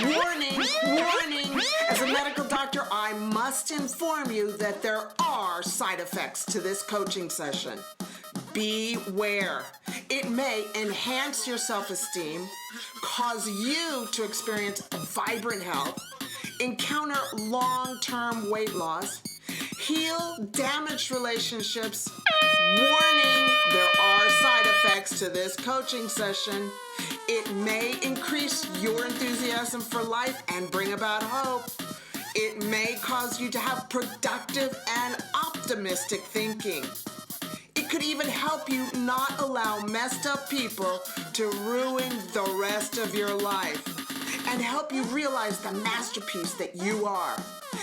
Warning, warning. As a medical doctor, I must inform you that there are side effects to this coaching session. Beware. It may enhance your self-esteem, cause you to experience vibrant health, encounter long-term weight loss, heal damaged relationships. Warning, there are side effects to this coaching session. It may increase your enthusiasm for life and bring about hope. It may cause you to have productive and optimistic thinking. It could even help you not allow messed up people to ruin the rest of your life and help you realize the masterpiece that you are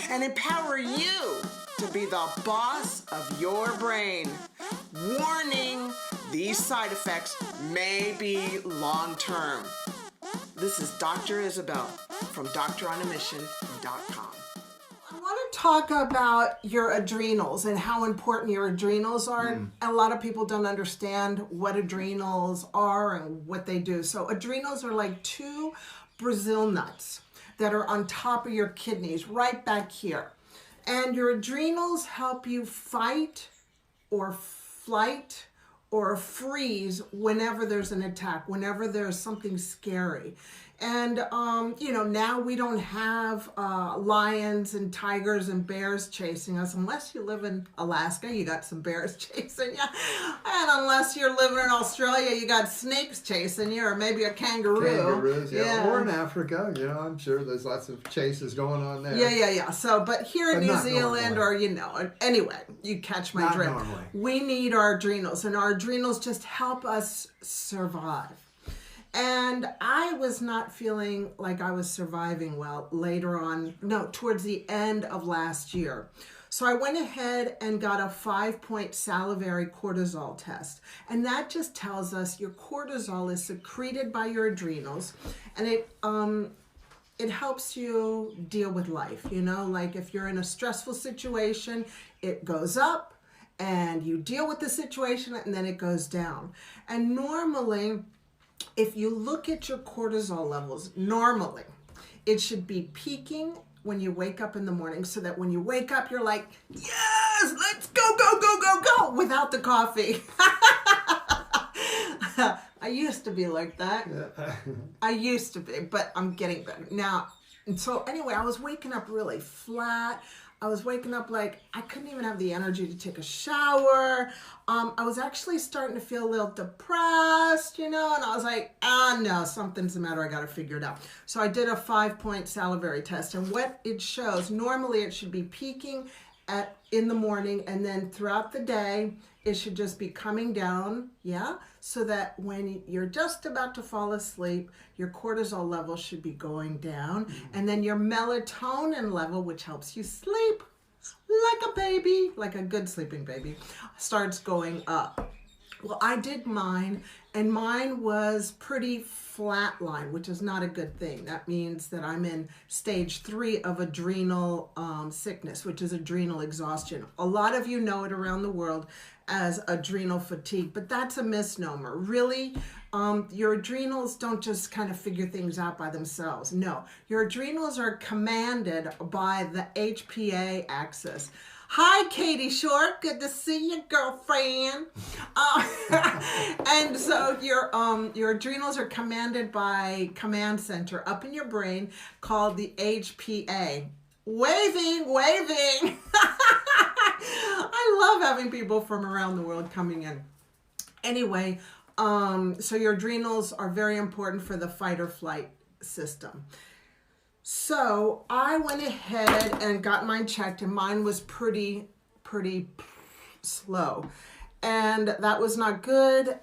and empower you to be the boss of your brain. Warning, these side effects may be long-term. This is Dr. Isabel from Doctoronamission.com. I want to talk about your adrenals and how important your adrenals are. A lot of people don't understand what adrenals are and what they do. So adrenals are like two Brazil nuts that are on top of your kidneys, right back here. And your adrenals help you fight or flight or freeze whenever there's an attack, whenever there's something scary. And, now we don't have lions and tigers and bears chasing us. Unless you live in Alaska, you got some bears chasing you. And unless you're living in Australia, you got snakes chasing you, or maybe a kangaroo. Kangaroos, yeah. Or in Africa, I'm sure there's lots of chases going on there. Yeah. So, but here in New Zealand, normally. or, anyway, you catch my drift. Normally. We need our adrenals, and our adrenals just help us survive. And I was not feeling like I was surviving well towards the end of last year. So I went ahead and got a 5-point salivary cortisol test. And that just tells us your cortisol is secreted by your adrenals, and it helps you deal with life. Like if you're in a stressful situation, it goes up and you deal with the situation and then it goes down. And normally, if you look at your cortisol levels, normally it should be peaking when you wake up in the morning, so that when you wake up, you're like, yes, let's go, go, go, go, go, without the coffee. I used to be like that. Yeah. I used to be, but I'm getting better now. And so anyway, I was waking up really flat. I was waking up like I couldn't even have the energy to take a shower. I was actually starting to feel a little depressed, and I was like, no, something's the matter. I got to figure it out. So I did a 5-point salivary test, and what it shows, normally it should be peaking in the morning, and then throughout the day, it should just be coming down, so that when you're just about to fall asleep, your cortisol level should be going down, and then your melatonin level, which helps you sleep like a baby, like a good sleeping baby, starts going up. Well, I did mine, and mine was pretty flatline, which is not a good thing. That means that I'm in stage 3 of adrenal sickness, which is adrenal exhaustion. A lot of you know it around the world as adrenal fatigue, but that's a misnomer. Really, your adrenals don't just kind of figure things out by themselves. No, your adrenals are commanded by the HPA axis. Hi, Katie Short. Good to see you, girlfriend. And so your adrenals are commanded by command center up in your brain called the HPA. Waving. I love having people from around the world coming in. Anyway, so your adrenals are very important for the fight or flight system. So I went ahead and got mine checked, and mine was pretty slow. And that was not good.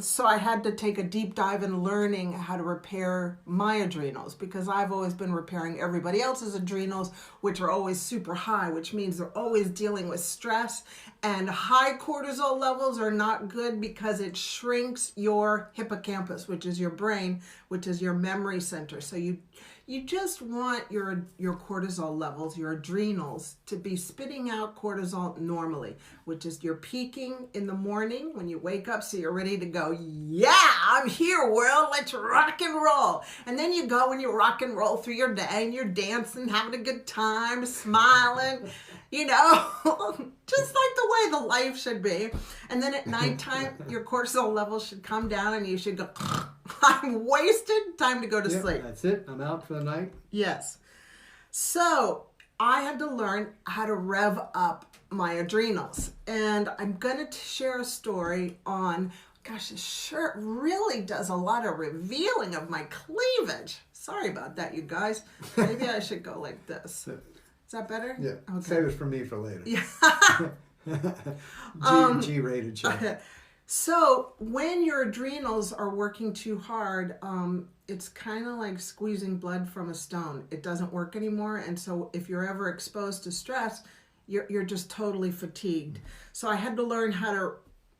So I had to take a deep dive in learning how to repair my adrenals, because I've always been repairing everybody else's adrenals, which are always super high, which means they're always dealing with stress. And high cortisol levels are not good because it shrinks your hippocampus, which is your brain, which is your memory center. So you just want your cortisol levels, your adrenals, to be spitting out cortisol normally, which is you're peaking in the morning when you wake up, so you're ready to go, yeah, I'm here, world, let's rock and roll. And then you go and you rock and roll through your day, and you're dancing, having a good time, smiling, you know, just like the way the life should be. And then at nighttime, your cortisol levels should come down, and you should go, I'm wasted, time to go to sleep. That's it. I'm out for the night. Yes. So I had to learn how to rev up my adrenals. And I'm going to share a story on, gosh, this shirt really does a lot of revealing of my cleavage. Sorry about that, you guys. Maybe I should go like this. Is that better? Yeah. Okay. Save it for me for later. Yeah. G-rated show. So when your adrenals are working too hard, it's kind of like squeezing blood from a stone. It doesn't work anymore. And so if you're ever exposed to stress, you're just totally fatigued. So I had to learn how to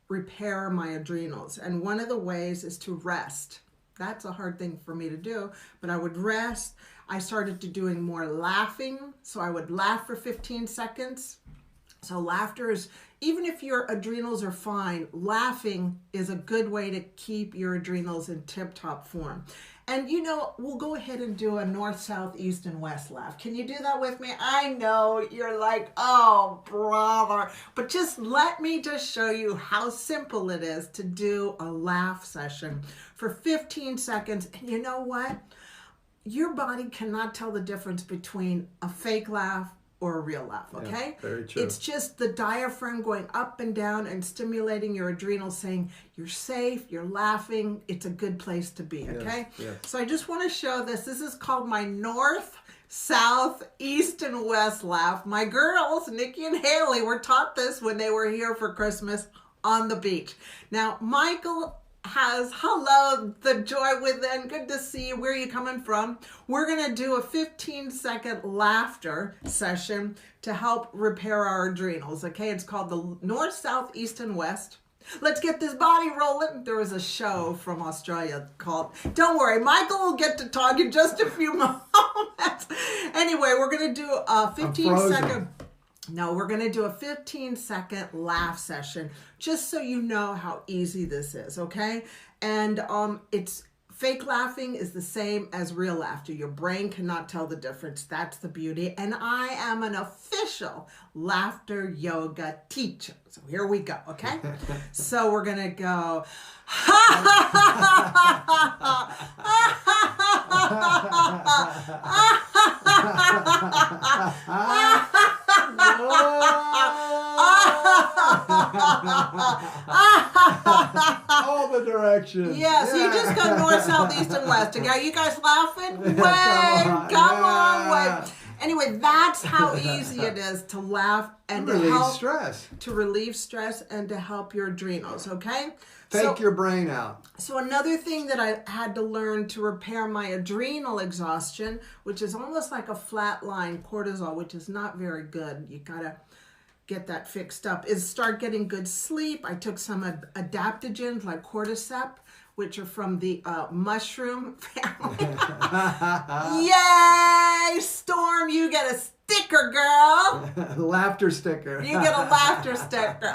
repair my adrenals. And one of the ways is to rest. That's a hard thing for me to do, but I would rest. I started to doing more laughing. So I would laugh for 15 seconds. So laughter is, even if your adrenals are fine, laughing is a good way to keep your adrenals in tip-top form. And you know, we'll go ahead and do a north, south, east, and west laugh. Can you do that with me? I know you're like, oh, brother. But just let me just show you how simple it is to do a laugh session for 15 seconds. And you know what? Your body cannot tell the difference between a fake laugh or a real laugh, okay? Yeah, very true. It's just the diaphragm going up and down and stimulating your adrenals, saying you're safe, you're laughing, it's a good place to be, okay? Yes. So I just want to show this. This is called my north, south, east, and west laugh. My girls, Nikki and Haley, were taught this when they were here for Christmas on the beach. Now, Michael has, hello, the joy within, good to see you, where are you coming from? We're going to do a 15-second laughter session to help repair our adrenals, okay? It's called the North, South, East, and West. Let's get this body rolling. There was a show from Australia called, don't worry, Michael will get to talk in just a few moments. Anyway, we're going to do a 15-second... No, we're going to do a 15-second laugh session just so you know how easy this is, okay? And it's fake laughing is the same as real laughter. Your brain cannot tell the difference. That's the beauty. And I am an official laughter yoga teacher. So here we go, okay? So we're going to go all the directions. Yeah, so you just go north, south, east, and west. Are you guys laughing? Wait, come on, wait. Anyway, that's how easy it is to laugh and to relieve stress and to help your adrenals, okay? Take your brain out. So another thing that I had to learn to repair my adrenal exhaustion, which is almost like a flatline cortisol, which is not very good. You gotta get that fixed up, is start getting good sleep. I took some adaptogens like cordyceps, which are from the mushroom family. Yay! Storm, you get a sticker, girl. Laughter sticker. You get a laughter sticker.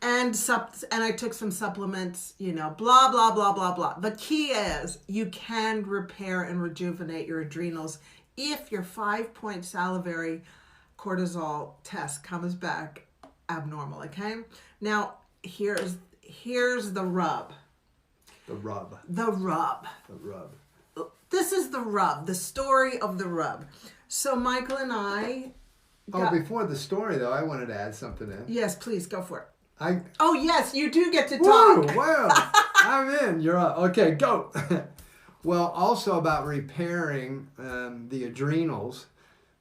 And I took some supplements, you know, blah, blah, blah, blah, blah. The key is you can repair and rejuvenate your adrenals if your 5-point salivary cortisol test comes back abnormal, okay? Now, here's the rub. The rub. The rub. The rub. This is the rub, the story of the rub. So Michael and I... before the story, though, I wanted to add something in. Yes, please, go for it. Oh, yes, you do get to talk. Well, I'm in. You're up. Okay, go. Well, also about repairing the adrenals,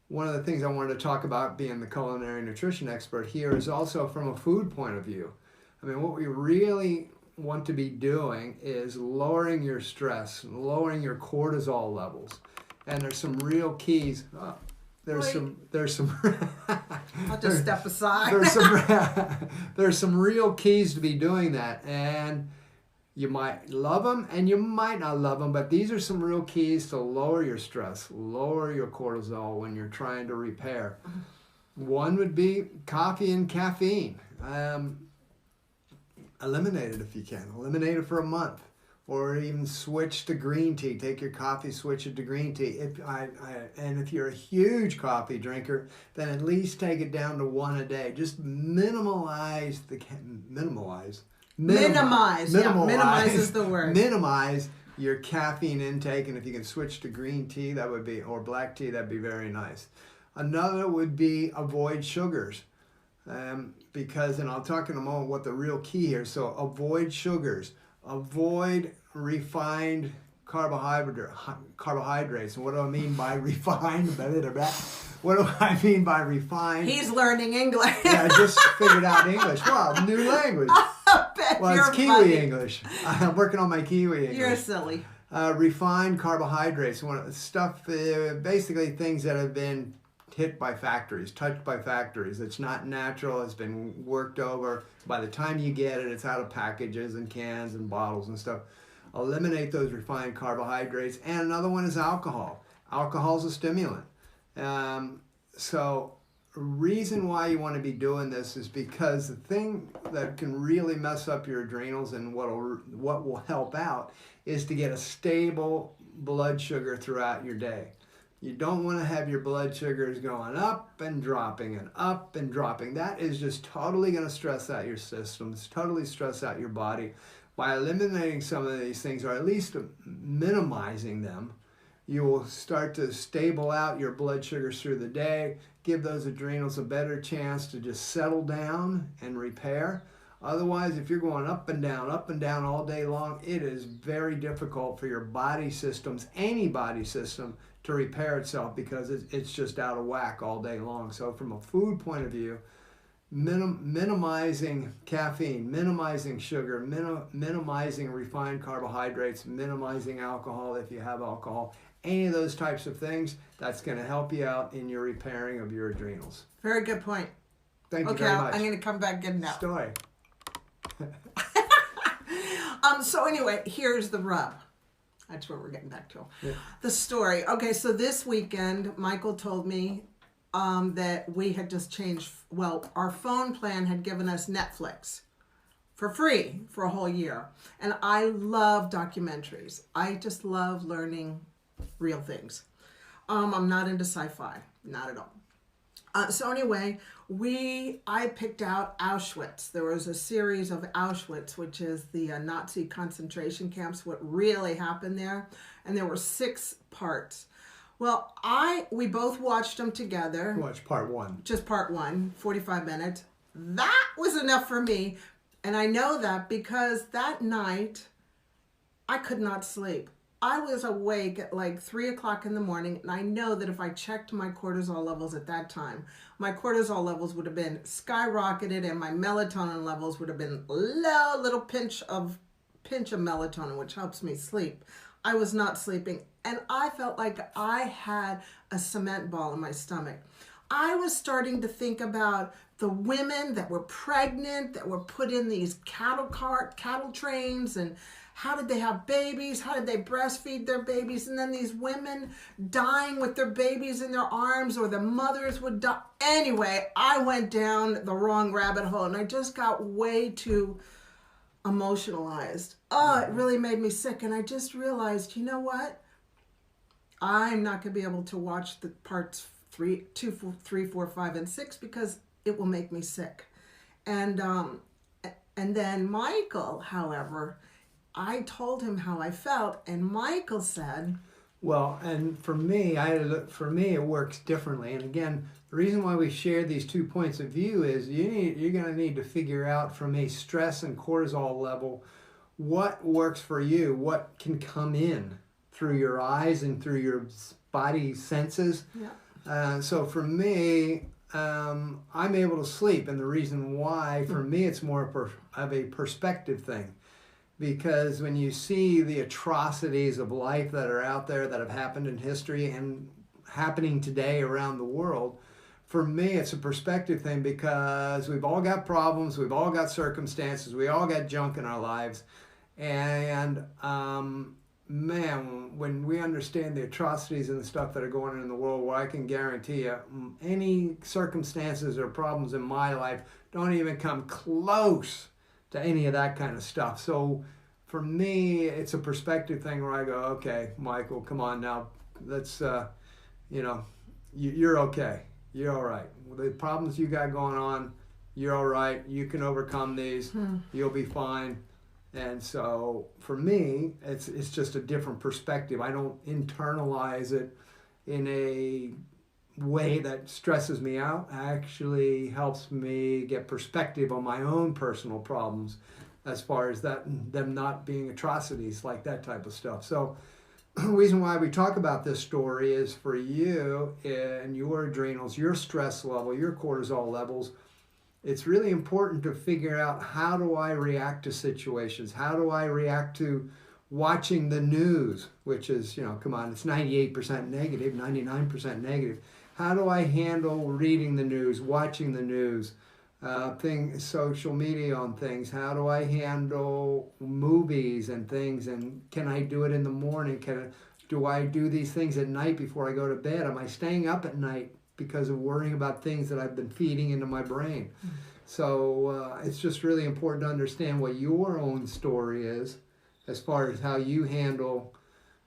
one of the things I wanted to talk about being the culinary nutrition expert here is also from a food point of view. I mean, what we really want to be doing is lowering your stress, lowering your cortisol levels. And there's some real keys. There's some I'll just step aside. there's some real keys to be doing that. And You might love them and you might not love them, but these are some real keys to lower your stress, lower your cortisol when you're trying to repair. One would be coffee and caffeine. Eliminate it if you can. Eliminate it for a month. Or even switch to green tea. Take your coffee, switch it to green tea. And if you're a huge coffee drinker, then at least take it down to one a day. Just minimize is the word. Minimize your caffeine intake, and if you can switch to green tea, that would be, or black tea, that'd be very nice. Another would be avoid sugars. Because, and I'll talk in a moment what the real key here. So avoid sugars. Avoid refined carbohydrates. And what do I mean by refined? What do I mean by refined? He's learning English. Yeah, I just figured out English. Wow, new language. Well, it's Kiwi funny. English. I'm working on my Kiwi English. You're silly. Refined carbohydrates. Basically things that have been hit by factories, touched by factories. It's not natural. It's been worked over. By the time you get it, it's out of packages and cans and bottles and stuff. Eliminate those refined carbohydrates. And another one is alcohol. Alcohol is a stimulant. So reason why you want to be doing this is because the thing that can really mess up your adrenals and what will help out is to get a stable blood sugar throughout your day. You don't want to have your blood sugars going up and dropping and up and dropping. That is just totally going to stress out your systems, totally stress out your body. By eliminating some of these things, or at least minimizing them, you will start to stable out your blood sugars through the day, give those adrenals a better chance to just settle down and repair. Otherwise, if you're going up and down all day long, it is very difficult for your body systems, any body system, to repair itself because it's just out of whack all day long. So from a food point of view, minimizing caffeine, minimizing sugar, minimizing refined carbohydrates, minimizing alcohol if you have alcohol, any of those types of things, that's going to help you out in your repairing of your adrenals. Very good point. Thank you very much. I'm going to come back good now. Story. So anyway, here's the rub. That's what we're getting back to. Yeah. The story. Okay, so this weekend, Michael told me that we had just changed, our phone plan had given us Netflix for free for a whole year. And I love documentaries. I just love learning real things. I'm not into sci-fi, not at all. So anyway, I picked out Auschwitz. There was a series of Auschwitz, which is the Nazi concentration camps, what really happened there. And there were 6 parts. Well, we both watched them together. Watch part 1. Just part 1, 45 minutes. That was enough for me. And I know that because that night, I could not sleep. I was awake at like 3 o'clock in the morning, and I know that if I checked my cortisol levels at that time, my cortisol levels would have been skyrocketed, and my melatonin levels would have been low, little pinch of melatonin, which helps me sleep. I was not sleeping, and I felt like I had a cement ball in my stomach. I was starting to think about the women that were pregnant, that were put in these cattle trains, and how did they have babies? How did they breastfeed their babies? And then these women dying with their babies in their arms, or the mothers would die. Anyway, I went down the wrong rabbit hole, and I just got way too emotionalized. Oh, it really made me sick. And I just realized, you know what? I'm not going to be able to watch the parts 3, 4, 5, and 6 because it will make me sick. And then Michael, however, I told him how I felt, and Michael said, well, and for me, it works differently. And again, the reason why we share these 2 points of view is you're going to need to figure out from a stress and cortisol level what works for you, what can come in through your eyes and through your body senses. Yeah. So for me, I'm able to sleep, and the reason why for me it's more of a perspective thing. Because when you see the atrocities of life that are out there that have happened in history and happening today around the world, for me it's a perspective thing because we've all got problems, we've all got circumstances, we all got junk in our lives. And man, when we understand the atrocities and the stuff that are going on in the world, well, I can guarantee you, any circumstances or problems in my life don't even come close to any of that kind of stuff. So for me, it's a perspective thing where I go, okay, Michael, come on now, let's, you're okay. You're all right. The problems you got going on, you're all right. You can overcome these. You'll be fine. And so for me, it's just a different perspective. I don't internalize it in a way that stresses me out. It actually helps me get perspective on my own personal problems as far as them not being atrocities, like that type of stuff. So the reason why we talk about this story is for you and your adrenals, your stress level, your cortisol levels. It's really important to figure out, how do I react to situations? How do I react to watching the news, which is, come on, it's 98% negative, 99% negative. How do I handle reading the news, watching the news, social media on things? How do I handle movies and things? And can I do it in the morning? Do I do these things at night before I go to bed? Am I staying up at night because of worrying about things that I've been feeding into my brain? So it's just really important to understand what your own story is as far as how you handle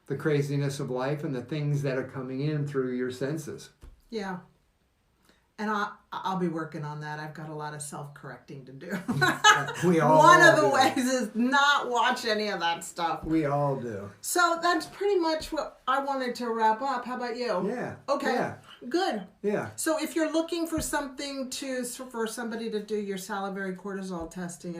the craziness of life and the things that are coming in through your senses. Yeah. And I'll be working on that. I've got a lot of self-correcting to do. We all One of the do. ways is not watch any of that stuff. We all do. So that's pretty much what I wanted to wrap up. How about you? Yeah. Okay. Yeah. Good. Yeah. So if you're looking for something for somebody to do your salivary cortisol testing,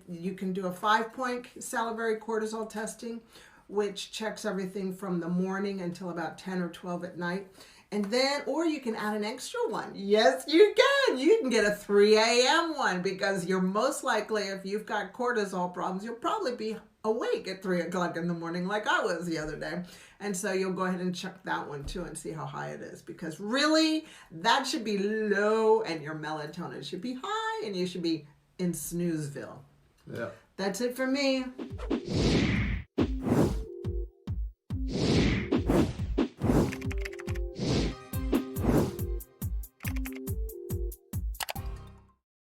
you can do a 5-point salivary cortisol testing, which checks everything from the morning until about 10 or 12 at night. And then, or you can add an extra one. Yes, you can. You can get a 3 a.m. one, because you're most likely, if you've got cortisol problems, you'll probably be awake at 3 o'clock in the morning like I was the other day. And so you'll go ahead and check that one too and see how high it is, because really that should be low and your melatonin should be high and you should be in snoozeville. Yeah. That's it for me.